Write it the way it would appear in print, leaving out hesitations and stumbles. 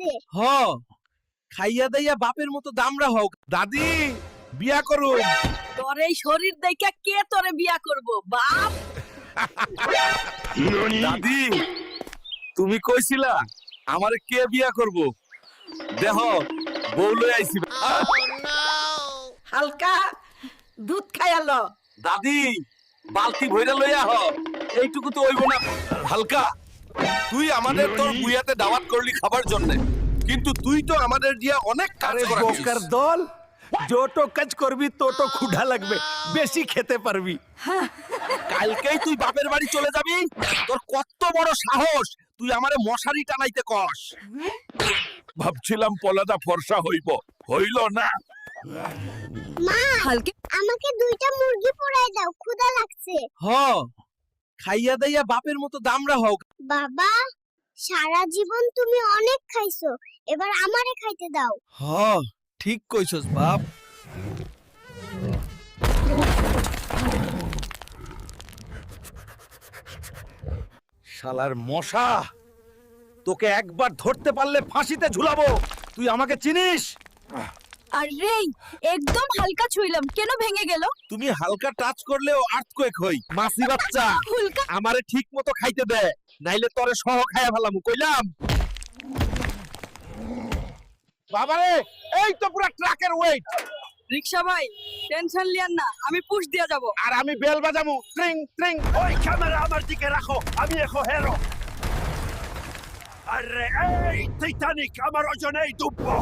লাগছে। হ খাইয়া দাইয়া বাপের মতো দামরা হোক। দাদি বিয়া করো। তোর এই শরীর দেখে কে তোরে বিয়া করব বাপ? দাদি তুমি কইছিলা আমারে কে বিয়া করব? দেহ বউ লই আইছি। হালকা দুধ খাইয়ালো। দাদি বালতি ভইরা লইয়া হ। এইটুকু তো হইব না। হালকা তুই আমাদের তোর বুয়াতে দাওয়াত করলি খাবার জন্য, কিন্তু তুই তো আমাদের দিয়া অনেক কাজ আরে করাছিস। বোকার দল, যত কাজ করবি তত ক্ষুধা লাগবে, বেশি খেতে পারবি। কালকেই তুই বাপের বাড়ি চলে যাবি। তোর কত বড় সাহস, তুই আমারে মশারি টানাইতে কস। ভাবছিলাম পলাদা ফর্সা হইব, হইল না। মা, হালকা আমাকে 2টা মুরগি পোড়াই দাও, ক্ষুধা লাগছে। হ খাইয়া দাইয়া বাপের মতো দামরা হোক। বাবা, সারা জীবন তুমি অনেক খাইছো, এবার আমারে খাইতে দাও। হ ঠিক কইছস বাপ। শালার মশা, তোকে একবার ধরতে পারলে ফাঁসিতে ঝুলাবো। তুই আমাকে চিনিস? আরে একদম হালকা ছুইলাম, কেন ভেঙে গেল? তুমি হালকা টাচ করলেও আর্থকোয়েক হই। মাসি বাচ্চা হুলকা আমারে ঠিক মতো খাইতে দে, নাইলে তোরে সহ খাইয়া ফেলামু কইলাম। বাবারে এই তো পুরা ট্রাকের ওয়েট। রিকশা ভাই টেনশন লিয়ান না, আমি পুশ দিয়া যাব। আর আমি বেল বাজামু ট্রিং ট্রিং। ওই ক্যামেরা আমার দিকে রাখো, আমি এখন হেরো। আরে এই টাইটানিক আমার ওজনেই ডুববো।